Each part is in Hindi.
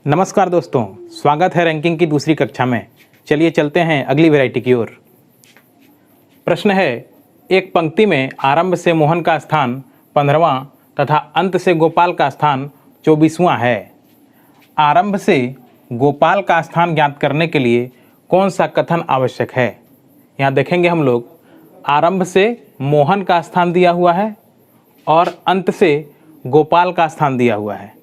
नमस्कार दोस्तों, स्वागत है रैंकिंग की दूसरी कक्षा में। चलिए चलते हैं अगली वैरायटी की ओर। प्रश्न है, एक पंक्ति में आरंभ से मोहन का स्थान 15वां तथा अंत से गोपाल का स्थान 24वां है। आरंभ से गोपाल का स्थान ज्ञात करने के लिए कौन सा कथन आवश्यक है? यहाँ देखेंगे हम लोग, आरंभ से मोहन का स्थान दिया हुआ है और अंत से गोपाल का स्थान दिया हुआ है।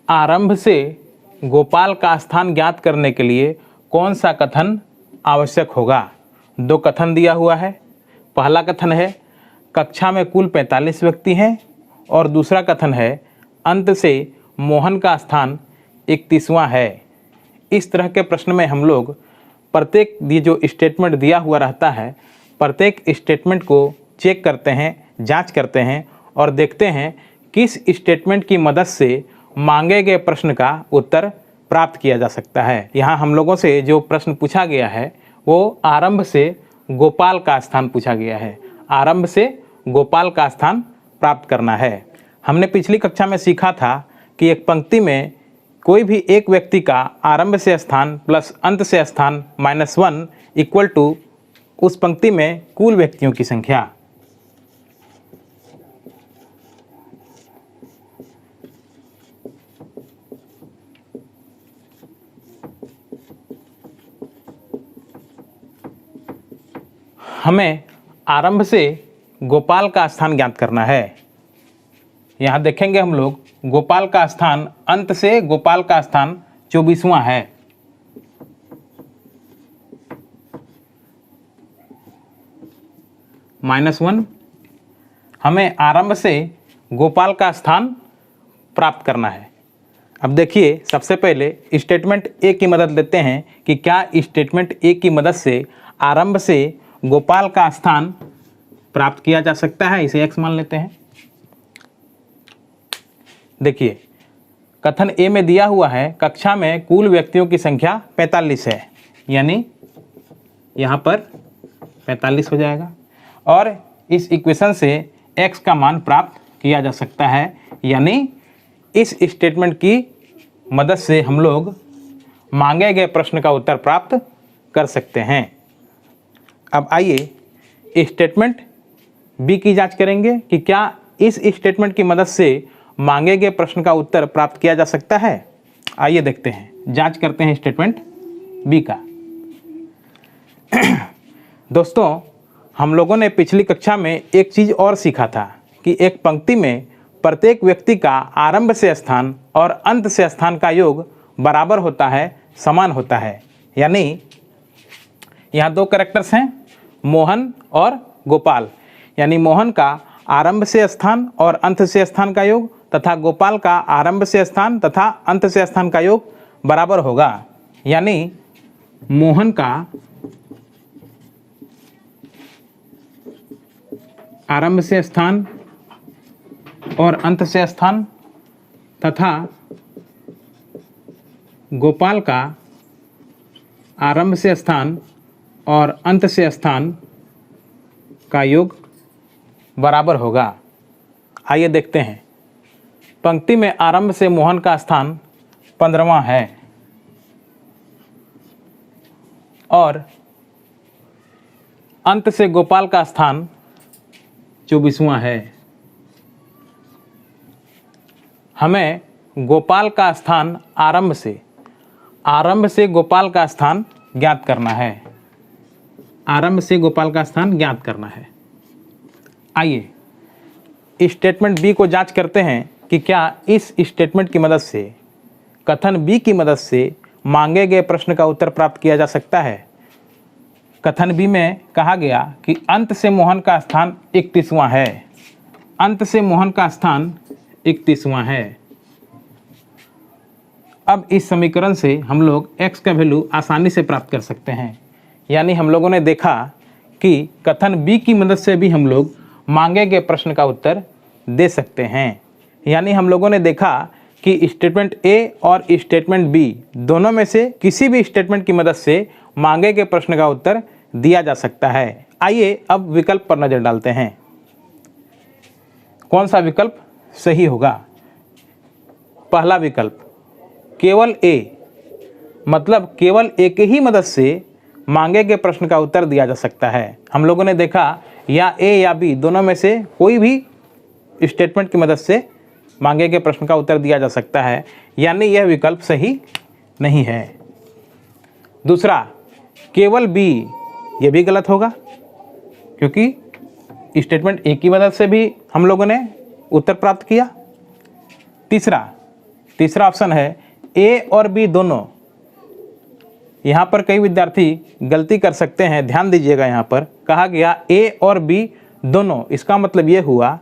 आरंभ से गोपाल का स्थान ज्ञात करने के लिए कौन सा कथन आवश्यक होगा? दो कथन दिया हुआ है। पहला कथन है कक्षा में कुल 45 व्यक्ति हैं और दूसरा कथन है अंत से मोहन का स्थान 31वां है। इस तरह के प्रश्न में हम लोग प्रत्येक ये जो स्टेटमेंट दिया हुआ रहता है, प्रत्येक स्टेटमेंट को चेक करते हैं, जांच करते हैं और देखते हैं किस स्टेटमेंट की मदद से मांगे गए प्रश्न का उत्तर प्राप्त किया जा सकता है। यहाँ हम लोगों से जो प्रश्न पूछा गया है वो आरंभ से गोपाल का स्थान पूछा गया है। आरंभ से गोपाल का स्थान प्राप्त करना है। हमने पिछली कक्षा में सीखा था कि एक पंक्ति में कोई भी एक व्यक्ति का आरंभ से स्थान प्लस अंत से स्थान -1 इक्वल टू उस पंक्ति में कुल व्यक्तियों की संख्या। हमें आरंभ से गोपाल का स्थान ज्ञात करना है। यहाँ देखेंगे हम लोग, गोपाल का स्थान अंत से गोपाल का स्थान 24वां है। -1 हमें आरंभ से गोपाल का स्थान प्राप्त करना है। अब देखिए, सबसे पहले स्टेटमेंट ए की मदद लेते हैं कि क्या स्टेटमेंट ए की मदद से आरंभ से गोपाल का स्थान प्राप्त किया जा सकता है। इसे x मान लेते हैं। देखिए, कथन ए में दिया हुआ है कक्षा में कुल व्यक्तियों की संख्या 45 है, यानी यहाँ पर 45 हो जाएगा और इस इक्वेशन से x का मान प्राप्त किया जा सकता है। यानी इस स्टेटमेंट की मदद से हम लोग मांगे गए प्रश्न का उत्तर प्राप्त कर सकते हैं। अब आइए स्टेटमेंट बी की जांच करेंगे कि क्या इस स्टेटमेंट की मदद से मांगे गए प्रश्न का उत्तर प्राप्त किया जा सकता है। आइए देखते हैं, जांच करते हैं स्टेटमेंट बी का। दोस्तों, हम लोगों ने पिछली कक्षा में एक चीज़ और सीखा था कि एक पंक्ति में प्रत्येक व्यक्ति का आरंभ से स्थान और अंत से स्थान का योग बराबर होता है, समान होता है। यानी यहाँ दो कैरेक्टर्स हैं, मोहन और गोपाल। यानी मोहन का आरंभ से स्थान और अंत से स्थान का योग तथा गोपाल का आरंभ से स्थान तथा अंत से स्थान का योग बराबर होगा। यानी मोहन का आरंभ से स्थान और अंत से स्थान तथा गोपाल का आरंभ से स्थान और अंत से स्थान का योग बराबर होगा। आइए देखते हैं। पंक्ति में आरंभ से मोहन का स्थान 15वां है और अंत से गोपाल का स्थान 24वां है। हमें गोपाल का स्थान आरंभ से गोपाल का स्थान ज्ञात करना है। आरंभ से गोपाल का स्थान ज्ञात करना है। आइए स्टेटमेंट बी को जांच करते हैं कि क्या इस स्टेटमेंट की मदद से, कथन बी की मदद से मांगे गए प्रश्न का उत्तर प्राप्त किया जा सकता है। कथन बी में कहा गया कि अंत से मोहन का स्थान 31वां है। अंत से मोहन का स्थान 31वां है। अब इस समीकरण से हम लोग x का वैल्यू आसानी से प्राप्त कर सकते हैं। यानी हम लोगों ने देखा कि कथन बी की मदद से भी हम लोग मांगे गए प्रश्न का उत्तर दे सकते हैं। यानी हम लोगों ने देखा कि स्टेटमेंट ए और स्टेटमेंट बी दोनों में से किसी भी स्टेटमेंट की मदद से मांगे गए प्रश्न का उत्तर दिया जा सकता है। आइए अब विकल्प पर नज़र डालते हैं, कौन सा विकल्प सही होगा। पहला विकल्प केवल ए, मतलब केवल एक ही मदद से मांगे गए प्रश्न का उत्तर दिया जा सकता है। हम लोगों ने देखा या ए या बी दोनों में से कोई भी स्टेटमेंट की मदद से मांगे गए प्रश्न का उत्तर दिया जा सकता है, यानी यह विकल्प सही नहीं है। दूसरा, केवल बी, यह भी गलत होगा क्योंकि स्टेटमेंट ए की मदद से भी हम लोगों ने उत्तर प्राप्त किया। तीसरा ऑप्शन है ए और बी दोनों। यहाँ पर कई विद्यार्थी गलती कर सकते हैं, ध्यान दीजिएगा। यहाँ पर कहा गया ए और बी दोनों, इसका मतलब ये हुआ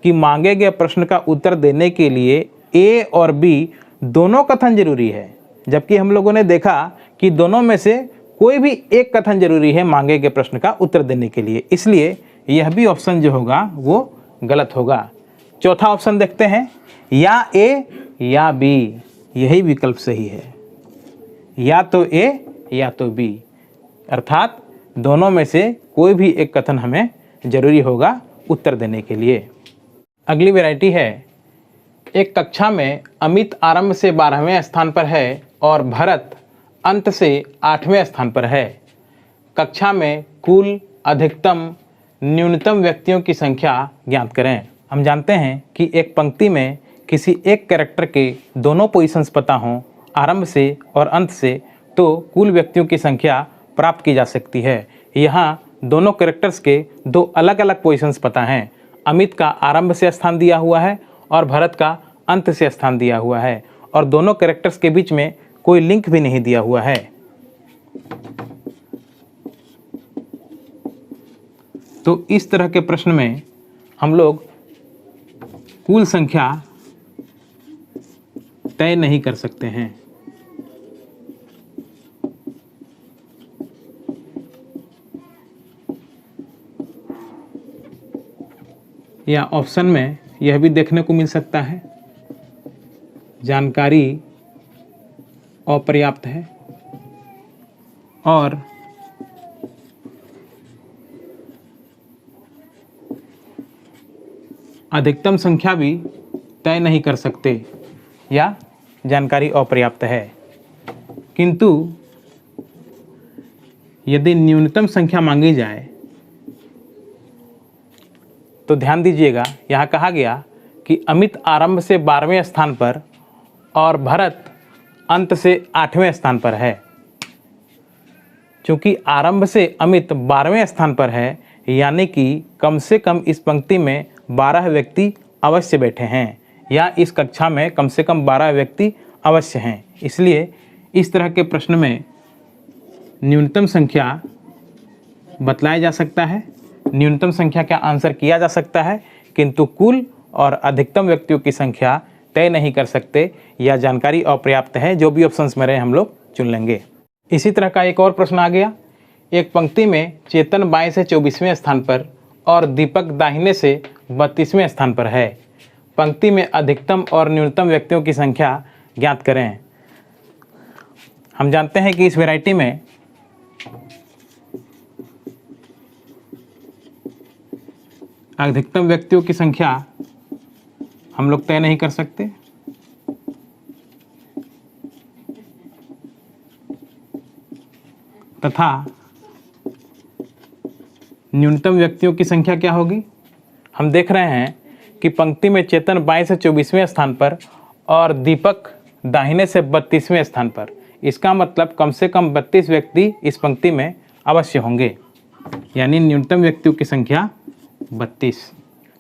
कि मांगे गए प्रश्न का उत्तर देने के लिए ए और बी दोनों कथन जरूरी है, जबकि हम लोगों ने देखा कि दोनों में से कोई भी एक कथन जरूरी है मांगे गए प्रश्न का उत्तर देने के लिए, इसलिए यह भी ऑप्शन जो होगा वो गलत होगा। चौथा ऑप्शन देखते हैं, या ए या बी, यही विकल्प सही है। या तो ए या तो बी, अर्थात दोनों में से कोई भी एक कथन हमें जरूरी होगा उत्तर देने के लिए। अगली वैरायटी है, एक कक्षा में अमित आरंभ से 12वें स्थान पर है और भरत अंत से 8वें स्थान पर है। कक्षा में कुल अधिकतम न्यूनतम व्यक्तियों की संख्या ज्ञात करें। हम जानते हैं कि एक पंक्ति में किसी एक कैरेक्टर के दोनों पोजीशंस पता हों, आरंभ से और अंत से, तो कुल व्यक्तियों की संख्या प्राप्त की जा सकती है। यहाँ दोनों कैरेक्टर्स के दो अलग अलग पोजीशंस पता हैं। अमित का आरंभ से स्थान दिया हुआ है और भरत का अंत से स्थान दिया हुआ है, और दोनों कैरेक्टर्स के बीच में कोई लिंक भी नहीं दिया हुआ है। तो इस तरह के प्रश्न में हम लोग कुल संख्या तय नहीं कर सकते हैं। या ऑप्शन में यह भी देखने को मिल सकता है, जानकारी अपर्याप्त है और अधिकतम संख्या भी तय नहीं कर सकते, या जानकारी अपर्याप्त है। किंतु यदि न्यूनतम संख्या मांगी जाए तो ध्यान दीजिएगा, यहाँ कहा गया कि अमित आरंभ से 12वें स्थान पर और भरत अंत से 8वें स्थान पर है। चूँकि आरंभ से अमित 12वें स्थान पर है, यानी कि कम से कम इस पंक्ति में 12 व्यक्ति अवश्य बैठे हैं, या इस कक्षा में कम से कम 12 व्यक्ति अवश्य हैं। इसलिए इस तरह के प्रश्न में न्यूनतम संख्या बतलाया जा सकता है, न्यूनतम संख्या का आंसर किया जा सकता है, किंतु कुल और अधिकतम व्यक्तियों की संख्या तय नहीं कर सकते, या जानकारी अपर्याप्त है। जो भी ऑप्शंस में रहे हम लोग चुन लेंगे। इसी तरह का एक और प्रश्न आ गया, एक पंक्ति में चेतन बाएं से 24वें स्थान पर और दीपक दाहिने से 32वें स्थान पर है। पंक्ति में अधिकतम और न्यूनतम व्यक्तियों की संख्या ज्ञात करें। हम जानते हैं कि इस वैरायटी में अधिकतम व्यक्तियों की संख्या हम लोग तय नहीं कर सकते, तथा न्यूनतम व्यक्तियों की संख्या क्या होगी। हम देख रहे हैं कि पंक्ति में चेतन बाएं से 24वें स्थान पर और दीपक दाहिने से 32वें स्थान पर। इसका मतलब कम से कम 32 व्यक्ति इस पंक्ति में अवश्य होंगे, यानी न्यूनतम व्यक्तियों की संख्या 32।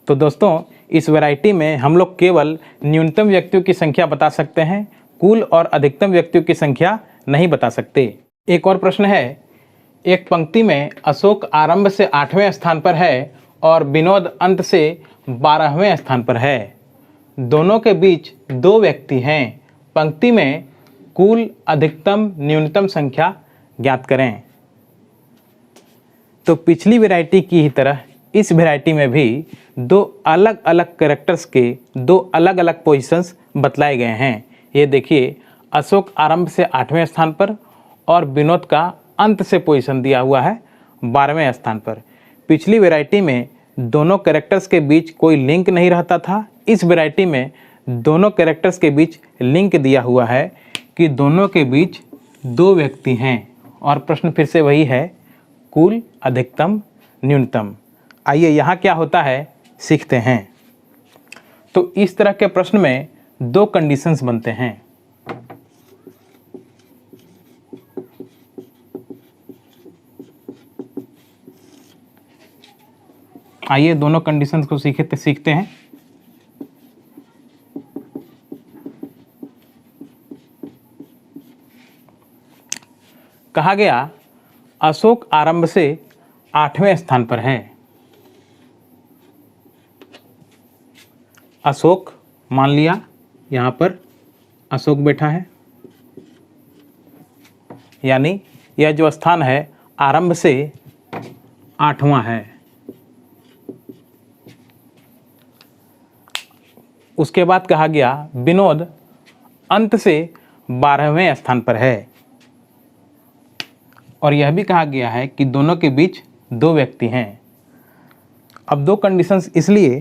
तो दोस्तों, इस वैरायटी में हम लोग केवल न्यूनतम व्यक्तियों की संख्या बता सकते हैं, कुल और अधिकतम व्यक्तियों की संख्या नहीं बता सकते। एक और प्रश्न है, एक पंक्ति में अशोक आरंभ से 8वें स्थान पर है और विनोद अंत से 12वें स्थान पर है। दोनों के बीच 2 व्यक्ति हैं। पंक्ति में कुल, अधिकतम, न्यूनतम संख्या ज्ञात करें। तो पिछली वैरायटी की ही तरह इस वैरायटी में भी 2 अलग अलग कैरेक्टर्स के 2 अलग अलग पोजीशंस बतलाए गए हैं। ये देखिए, अशोक आरंभ से 8वें स्थान पर और विनोद का अंत से पोजीशन दिया हुआ है 12वें स्थान पर। पिछली वैरायटी में दोनों कैरेक्टर्स के बीच कोई लिंक नहीं रहता था। इस वैरायटी में दोनों कैरेक्टर्स के बीच लिंक दिया हुआ है, कि दोनों के बीच दो व्यक्ति हैं। और प्रश्न फिर से वही है, कुल, अधिकतम, न्यूनतम। आइए यहाँ क्या होता है सीखते हैं। तो इस तरह के प्रश्न में दो कंडीशंस बनते हैं। आइए दोनों कंडीशंस को सीखते हैं। कहा गया अशोक आरंभ से 8वें स्थान पर है। अशोक, मान लिया यहाँ पर अशोक बैठा है, यानी यह जो स्थान है आरंभ से 8वां है। उसके बाद कहा गया विनोद अंत से 12वें स्थान पर है। और यह भी कहा गया है कि दोनों के बीच दो व्यक्ति हैं। अब दो कंडीशंस इसलिए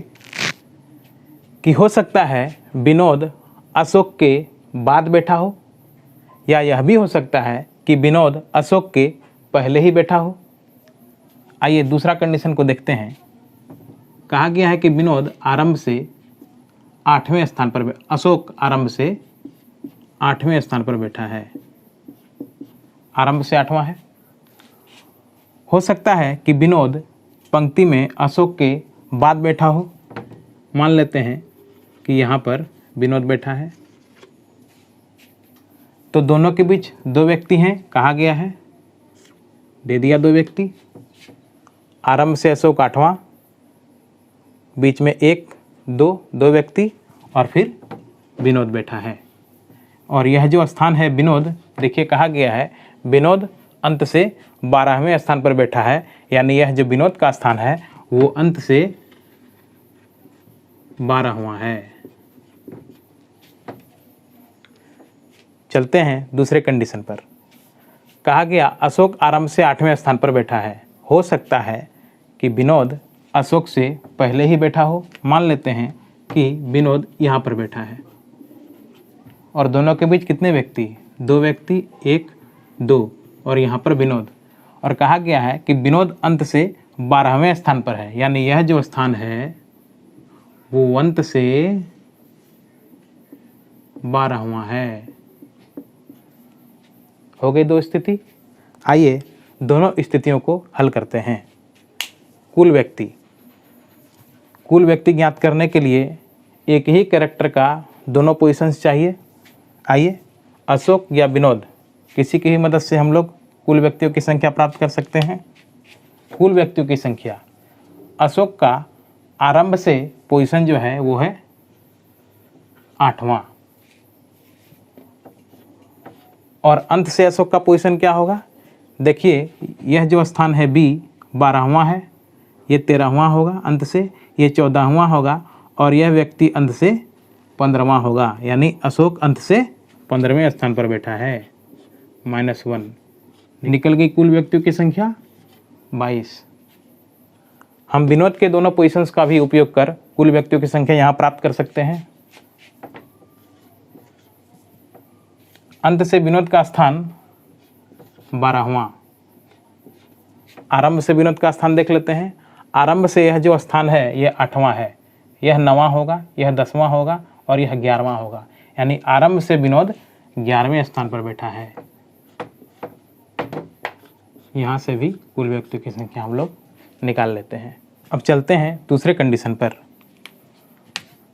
कि हो सकता है विनोद अशोक के बाद बैठा हो, या यह भी हो सकता है कि विनोद अशोक के पहले ही बैठा हो। आइए दूसरा कंडीशन को देखते हैं। कहा गया है कि विनोद आरंभ से 8वें स्थान पर, अशोक आरंभ से 8वें स्थान पर बैठा है। आरंभ से 8वां है। हो सकता है कि विनोद पंक्ति में अशोक के बाद बैठा हो। मान लेते हैं कि यहाँ पर विनोद बैठा है, तो दोनों के बीच दो व्यक्ति हैं। कहा गया है, दे दिया दो व्यक्ति। आरंभ से अशोक 8वां, बीच में 1 2 दो व्यक्ति, और फिर विनोद बैठा है। और यह जो स्थान है विनोद, देखिए कहा गया है विनोद अंत से 12वें स्थान पर बैठा है, यानी यह जो विनोद का स्थान है वो अंत से 12वां है। चलते हैं दूसरे कंडीशन पर। कहा गया अशोक आरंभ से 8वें स्थान पर बैठा है। हो सकता है कि विनोद अशोक से पहले ही बैठा हो। मान लेते हैं कि विनोद यहाँ पर बैठा है, और दोनों के बीच कितने व्यक्ति, दो व्यक्ति, 1 2, और यहाँ पर विनोद। और कहा गया है कि विनोद अंत से 12वें स्थान पर है, यानी यह जो स्थान है वो अंत से 12वां है। हो गई दो स्थिति। आइए दोनों स्थितियों को हल करते हैं। कुल व्यक्ति ज्ञात करने के लिए एक ही कैरेक्टर का दोनों पोजीशंस चाहिए। आइए अशोक या विनोद, किसी की भी मदद से हम लोग कुल व्यक्तियों की संख्या प्राप्त कर सकते हैं। कुल व्यक्तियों की संख्या, अशोक का आरंभ से पोजीशन जो है वो है 8वां, और अंत से अशोक का पोजीशन क्या होगा। देखिए यह जो स्थान है बी 12वां है, ये 13वां होगा अंत से, ये 14वां होगा, और यह व्यक्ति अंत से 15वां होगा, यानी अशोक अंत से 15वें स्थान पर बैठा है। -1 निकल गई कुल व्यक्तियों की संख्या 22। हम विनोद के दोनों पोजीशंस का भी उपयोग कर कुल व्यक्तियों की संख्या यहाँ प्राप्त कर सकते हैं। अंत से विनोद का स्थान 12वां, आरंभ से विनोद का स्थान देख लेते हैं। आरंभ से यह जो स्थान है ये 8वां है, यह 9वां होगा, यह 10वां होगा, और यह 11वां होगा, यानी आरंभ से विनोद 11वें स्थान पर बैठा है। यहाँ से भी कुल व्यक्तियों की संख्या हम लोग निकाल लेते हैं। अब चलते हैं दूसरे कंडीशन पर।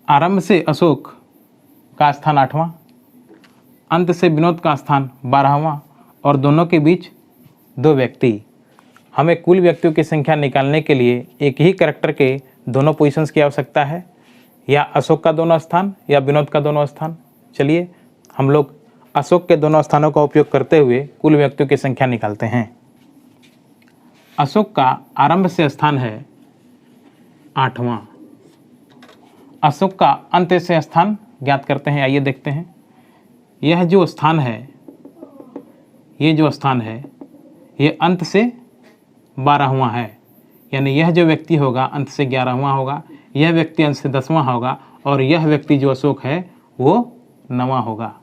आरंभ से अशोक का स्थान 8वां, अंत से विनोद का स्थान 12वां, और दोनों के बीच दो व्यक्ति। हमें कुल व्यक्तियों की संख्या निकालने के लिए एक ही कैरेक्टर के दोनों पोजीशंस की आवश्यकता है, या अशोक का दोनों स्थान या विनोद का दोनों स्थान। चलिए हम लोग अशोक के दोनों स्थानों का उपयोग करते हुए कुल व्यक्तियों की संख्या निकालते हैं। अशोक का आरंभ से स्थान है 8वां, अशोक का अंत से स्थान ज्ञात करते हैं। आइए देखते हैं। यह जो स्थान है, ये जो स्थान है ये अंत से 12वां है, यानी यह जो व्यक्ति होगा अंत से 11वां होगा, यह व्यक्ति अंत से 10वां होगा, और यह व्यक्ति जो अशोक है वो 9वां होगा।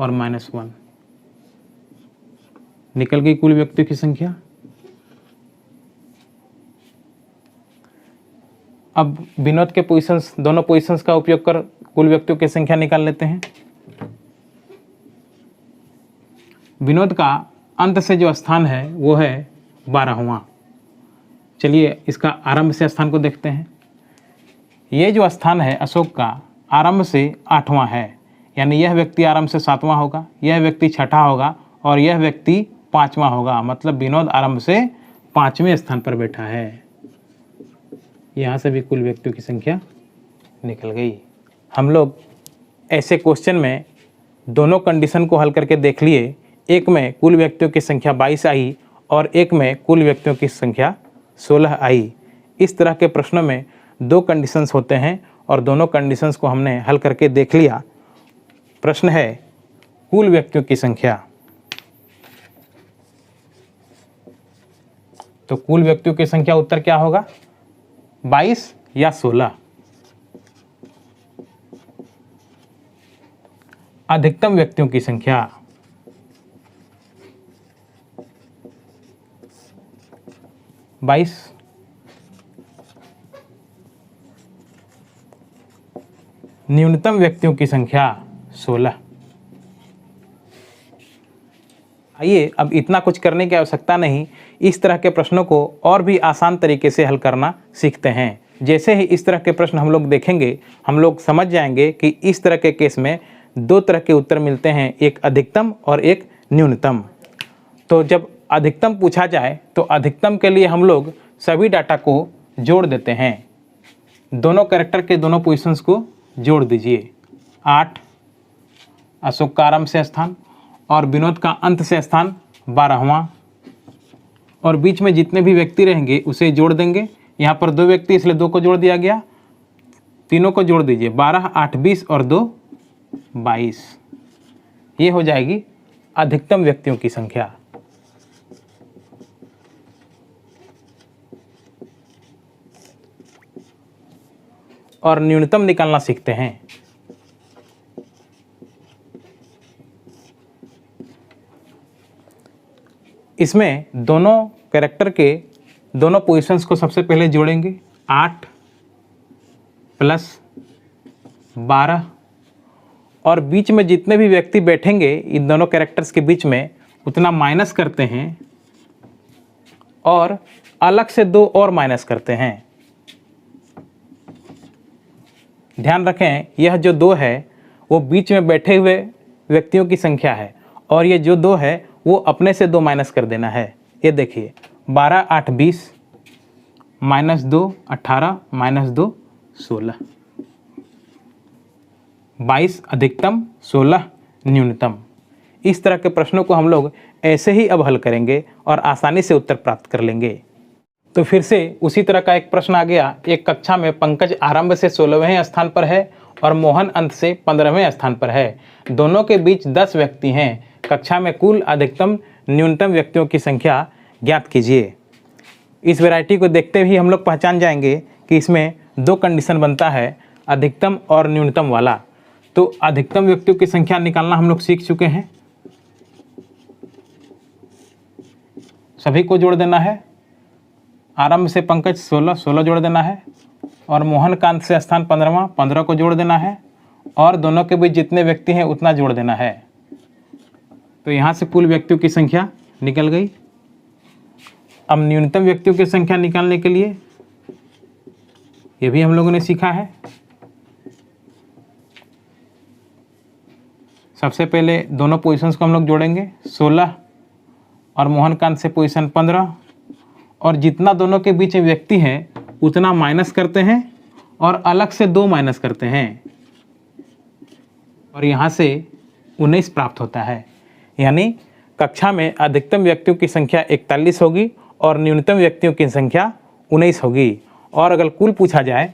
और -1, निकल गई कुल व्यक्तियों की संख्या। अब विनोद के पोजीशंस, दोनों पोजीशंस का उपयोग कर कुल व्यक्तियों की संख्या निकाल लेते हैं। विनोद का अंत से जो स्थान है वो है 12वां। चलिए इसका आरंभ से स्थान को देखते हैं। ये जो स्थान है अशोक का आरंभ से 8वां है, यानी यह व्यक्ति आरंभ से 7वां होगा, यह व्यक्ति 6ठा होगा और यह व्यक्ति 5वां होगा। मतलब विनोद आरंभ से 5वें स्थान पर बैठा है। यहाँ से भी कुल व्यक्तियों की संख्या निकल गई। हम लोग ऐसे क्वेश्चन में दोनों कंडीशन को हल करके देख लिए। एक में कुल व्यक्तियों की संख्या 22 आई और एक में कुल व्यक्तियों की संख्या 16 आई। इस तरह के प्रश्नों में दो कंडीशंस होते हैं और दोनों कंडीशंस को हमने हल करके देख लिया। प्रश्न है कुल व्यक्तियों की संख्या। तो कुल व्यक्तियों की संख्या उत्तर क्या होगा, 22 या 16। अधिकतम व्यक्तियों की संख्या, बाईस। न्यूनतम व्यक्तियों की संख्या 16। आइए अब इतना कुछ करने की आवश्यकता नहीं, इस तरह के प्रश्नों को और भी आसान तरीके से हल करना सीखते हैं। जैसे ही इस तरह के प्रश्न हम लोग देखेंगे, हम लोग समझ जाएंगे कि इस तरह के केस में दो तरह के उत्तर मिलते हैं, एक अधिकतम और एक न्यूनतम। तो जब अधिकतम पूछा जाए तो अधिकतम के लिए हम लोग सभी डाटा को जोड़ देते हैं। दोनों कैरेक्टर के दोनों पोजीशंस को जोड़ दीजिए। 8 अशोक का आरंभ से स्थान और विनोद का अंत से स्थान 12वां, और बीच में जितने भी व्यक्ति रहेंगे उसे जोड़ देंगे। यहाँ पर 2 व्यक्ति इसलिए 2 को जोड़ दिया गया, तीनों को जोड़ दीजिए। 12, 8, 20 और 2, 22। ये हो जाएगी अधिकतम व्यक्तियों की संख्या। और न्यूनतम निकालना सीखते हैं। इसमें दोनों कैरेक्टर के दोनों पोजीशंस को सबसे पहले जोड़ेंगे। 8 + 12 और बीच में जितने भी व्यक्ति बैठेंगे इन दोनों कैरेक्टर्स के बीच में उतना माइनस करते हैं और अलग से 2 और माइनस करते हैं। ध्यान रखें, यह जो 2 है वो बीच में बैठे हुए व्यक्तियों की संख्या है और ये जो 2 है वो अपने से 2 माइनस कर देना है। ये देखिए 12, 8, 20 -2 18 -2 16, 22 अधिकतम, 16 न्यूनतम। इस तरह के प्रश्नों को हम लोग ऐसे ही अब हल करेंगे और आसानी से उत्तर प्राप्त कर लेंगे। तो फिर से उसी तरह का एक प्रश्न आ गया। एक कक्षा में पंकज आरंभ से 16वें स्थान पर है और मोहन अंत से 15वें स्थान पर है। दोनों के बीच 10 व्यक्ति हैं। कक्षा में कुल अधिकतम न्यूनतम व्यक्तियों की संख्या ज्ञात कीजिए। इस वैरायटी को देखते ही हम लोग पहचान जाएंगे कि इसमें 2 कंडीशन बनता है, अधिकतम और न्यूनतम वाला। तो अधिकतम व्यक्तियों की संख्या निकालना हम लोग सीख चुके हैं। सभी को जोड़ देना है। आरंभ से पंकज 16 जोड़ देना है और मोहन कांत से स्थान 15 को जोड़ देना है और दोनों के बीच जितने व्यक्ति हैं उतना जोड़ देना है। तो यहाँ से कुल व्यक्तियों की संख्या निकल गई। अब न्यूनतम व्यक्तियों की संख्या निकालने के लिए ये भी हम लोगों ने सीखा है। सबसे पहले दोनों पोजीशंस को हम लोग जोड़ेंगे, 16 और मोहन कांत से पोजीशन 15, और जितना दोनों के बीच में व्यक्ति है उतना माइनस करते हैं और अलग से 2 माइनस करते हैं और यहाँ से 19 प्राप्त होता है। यानी कक्षा में अधिकतम व्यक्तियों की संख्या 41 होगी और न्यूनतम व्यक्तियों की संख्या 19 होगी। और अगर कुल पूछा जाए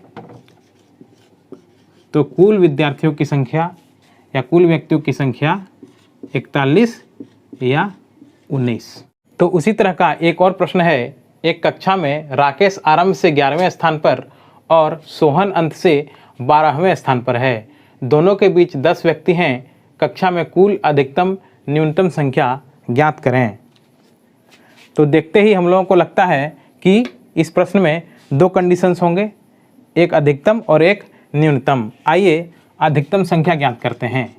तो कुल विद्यार्थियों की संख्या या कुल व्यक्तियों की संख्या 41 या 19। तो उसी तरह का एक और प्रश्न है। एक कक्षा में राकेश आरंभ से 11वें स्थान पर और सोहन अंत से 12वें स्थान पर है। दोनों के बीच 10 व्यक्ति हैं। कक्षा में कुल अधिकतम न्यूनतम संख्या ज्ञात करें। तो देखते ही हम लोगों को लगता है कि इस प्रश्न में दो कंडीशंस होंगे, एक अधिकतम और एक न्यूनतम। आइए अधिकतम संख्या ज्ञात करते हैं।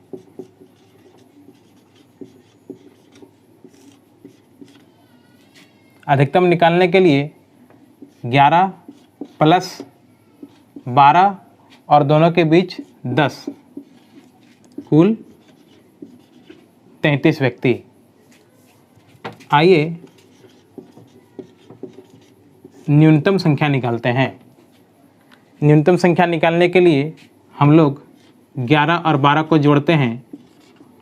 अधिकतम निकालने के लिए 11 + 12 और दोनों के बीच 10, कुल 33 व्यक्ति। आइए न्यूनतम संख्या निकालते हैं। न्यूनतम संख्या निकालने के लिए हम लोग 11 और 12 को जोड़ते हैं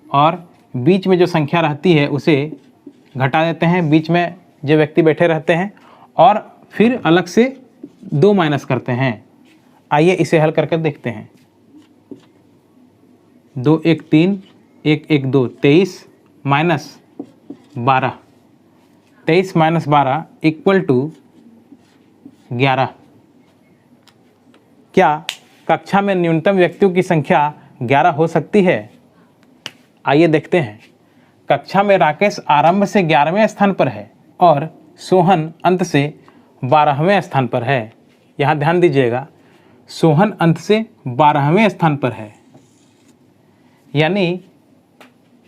और बीच में जो संख्या रहती है उसे घटा देते हैं, बीच में जो व्यक्ति बैठे रहते हैं, और फिर अलग से 2 माइनस करते हैं। आइए इसे हल करके देखते हैं। 2 1 3 1 1 2 23 माइनस 12, 23 माइनस 12 इक्वल टू 11। क्या कक्षा में न्यूनतम व्यक्तियों की संख्या 11 हो सकती है? आइए देखते हैं। कक्षा में राकेश आरंभ से 11वें स्थान पर है और सोहन अंत से 12वें स्थान पर है। यहाँ ध्यान दीजिएगा, सोहन अंत से 12वें स्थान पर है, यानी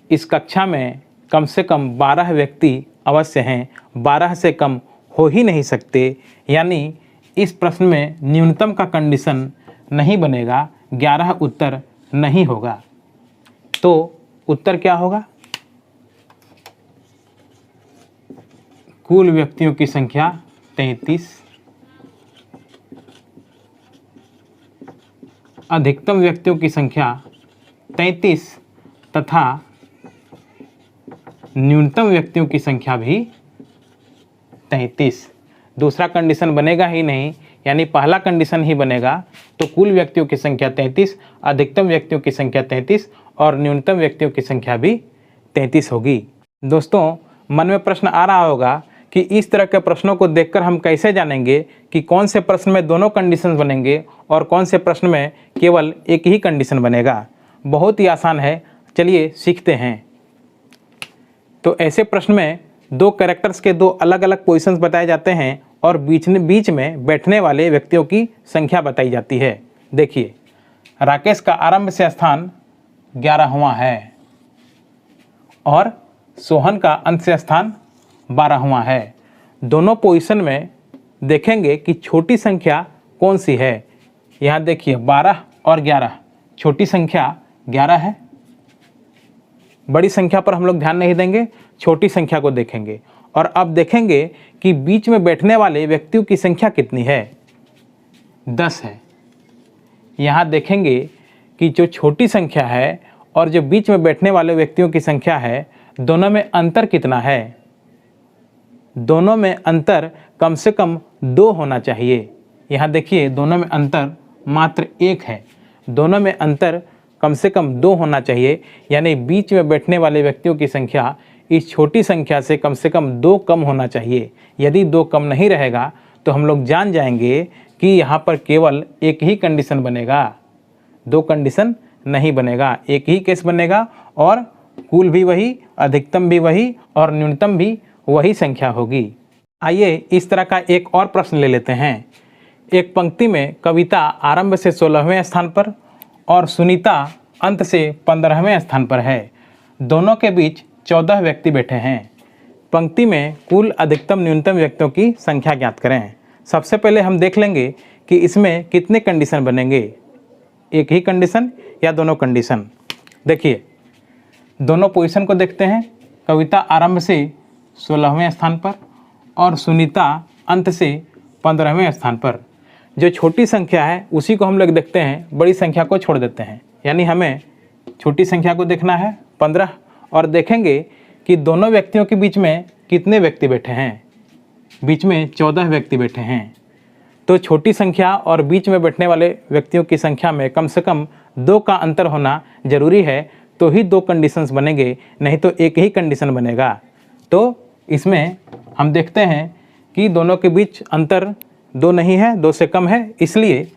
इस कक्षा में कम से कम 12 व्यक्ति अवश्य हैं, 12 से कम हो ही नहीं सकते। यानी इस प्रश्न में न्यूनतम का कंडीशन नहीं बनेगा, 11 उत्तर नहीं होगा। तो उत्तर क्या होगा? कुल व्यक्तियों की संख्या 33, अधिकतम व्यक्तियों की संख्या 33 तथा न्यूनतम व्यक्तियों की संख्या भी 33। दूसरा कंडीशन बनेगा ही नहीं, यानी पहला कंडीशन ही बनेगा। तो कुल व्यक्तियों की संख्या 33, अधिकतम व्यक्तियों की संख्या 33 और न्यूनतम व्यक्तियों की संख्या भी 33 होगी। दोस्तों, मन में प्रश्न आ रहा होगा कि इस तरह के प्रश्नों को देखकर हम कैसे जानेंगे कि कौन से प्रश्न में दोनों कंडीशन बनेंगे और कौन से प्रश्न में केवल एक ही कंडीशन बनेगा। बहुत ही आसान है, चलिए सीखते हैं। तो ऐसे प्रश्न में दो कैरेक्टर्स के दो अलग अलग पोजीशंस बताए जाते हैं और बीच में बैठने वाले व्यक्तियों की संख्या बताई जाती है। देखिए, राकेश का आरंभ से स्थान 11वां है और सोहन का अंत से स्थान 12वां है। दोनों पोजीशन में देखेंगे कि छोटी संख्या कौन सी है। यहाँ देखिए 12 और 11, छोटी संख्या 11 है। बड़ी संख्या पर हम लोग ध्यान नहीं देंगे, छोटी संख्या को देखेंगे। और अब देखेंगे कि बीच में बैठने वाले व्यक्तियों की संख्या कितनी है, 10 है। यहाँ देखेंगे कि जो छोटी संख्या है और जो बीच में बैठने वाले व्यक्तियों की संख्या है, दोनों में अंतर कितना है। दोनों में अंतर कम से कम 2 होना चाहिए। यहाँ देखिए, दोनों में अंतर मात्र 1 है। दोनों में अंतर कम से कम 2 होना चाहिए, यानी बीच में बैठने वाले व्यक्तियों की संख्या इस छोटी संख्या से कम 2 कम होना चाहिए। यदि 2 कम नहीं रहेगा तो हम लोग जान जाएंगे कि यहाँ पर केवल एक ही कंडीशन बनेगा, 2 कंडीशन नहीं बनेगा। एक ही केस बनेगा और कुल भी वही, अधिकतम भी वही और न्यूनतम भी वही संख्या होगी। आइए इस तरह का एक और प्रश्न ले लेते हैं। एक पंक्ति में कविता आरंभ से 16वें स्थान पर और सुनीता अंत से 15वें स्थान पर है। दोनों के बीच 14 व्यक्ति बैठे हैं। पंक्ति में कुल अधिकतम न्यूनतम व्यक्तियों की संख्या ज्ञात करें। सबसे पहले हम देख लेंगे कि इसमें कितने कंडीशन बनेंगे, एक ही कंडीशन या दोनों कंडीशन। देखिए, दोनों पोजीशन को देखते हैं। कविता आरंभ से 16वें स्थान पर और सुनीता अंत से 15वें स्थान पर। जो छोटी संख्या है उसी को हम लोग देखते हैं, बड़ी संख्या को छोड़ देते हैं। यानी हमें छोटी संख्या को देखना है 15, और देखेंगे कि दोनों व्यक्तियों के बीच में कितने व्यक्ति बैठे हैं। बीच में 14 व्यक्ति बैठे हैं। तो छोटी संख्या और बीच में बैठने वाले व्यक्तियों की संख्या में कम से कम 2 का अंतर होना जरूरी है, तो ही 2 कंडीशंस बनेंगे, नहीं तो एक ही कंडीशन बनेगा। तो इसमें हम देखते हैं कि दोनों के बीच अंतर 2 नहीं है, 2 से कम है, इसलिए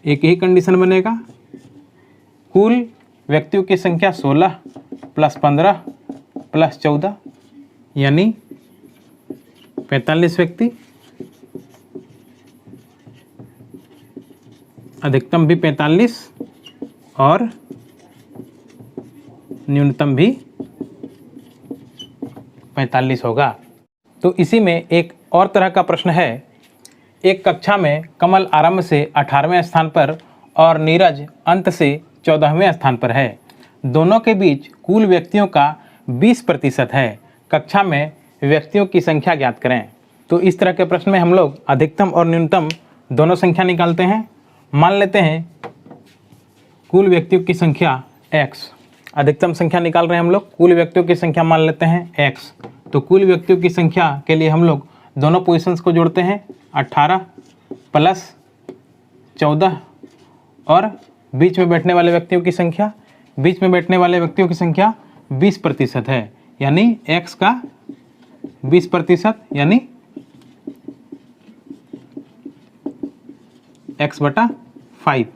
एक ही कंडीशन बनेगा। कुल व्यक्तियों की संख्या 16 + 15 + 14 यानी 45 व्यक्ति, अधिकतम भी 45 और न्यूनतम भी 45 होगा। तो इसी में एक और तरह का प्रश्न है, एक कक्षा में कमल आरंभ से 18वें स्थान पर और नीरज अंत से 14वें स्थान पर है। दोनों के बीच कुल व्यक्तियों का 20% है। कक्षा में व्यक्तियों की संख्या ज्ञात करें। तो इस तरह के प्रश्न में हम लोग अधिकतम और न्यूनतम दोनों संख्या निकालते हैं। मान लेते हैं कुल व्यक्तियों की संख्या x, अधिकतम संख्या निकाल रहे हैं हम लोग, कुल व्यक्तियों की संख्या मान लेते हैं x। तो कुल व्यक्तियों की संख्या के लिए हम लोग दोनों पोजीशंस को जोड़ते हैं, 18 + 14 और बीच में बैठने वाले व्यक्तियों की संख्या, बीच में बैठने वाले व्यक्तियों की संख्या 20% है, यानी x का 20% यानी x/5,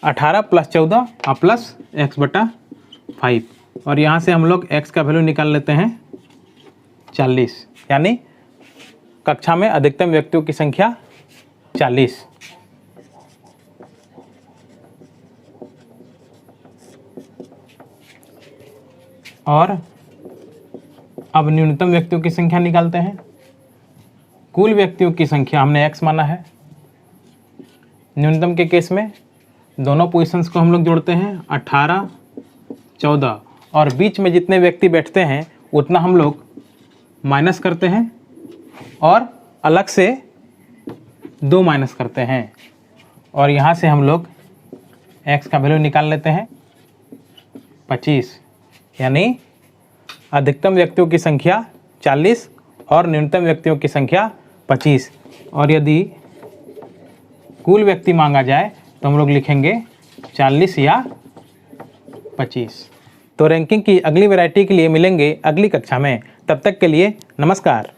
18 + 14 प्लस x/5 और यहाँ से हम लोग x का वैल्यू निकाल लेते हैं 40, यानी कक्षा में अधिकतम व्यक्तियों की संख्या 40। और अब न्यूनतम व्यक्तियों की संख्या निकालते हैं। कुल व्यक्तियों की संख्या हमने x माना है। न्यूनतम के केस में दोनों पोजीशंस को हम लोग जोड़ते हैं, 18 14 और बीच में जितने व्यक्ति बैठते हैं उतना हम लोग माइनस करते हैं और अलग से 2 माइनस करते हैं और यहाँ से हम लोग x का वैल्यू निकाल लेते हैं 25, यानी अधिकतम व्यक्तियों की संख्या 40 और न्यूनतम व्यक्तियों की संख्या 25। और यदि कुल व्यक्ति मांगा जाए तो हम लोग लिखेंगे 40 या 25। तो रैंकिंग की अगली वैरायटी के लिए मिलेंगे अगली कक्षा में। तब तक के लिए नमस्कार।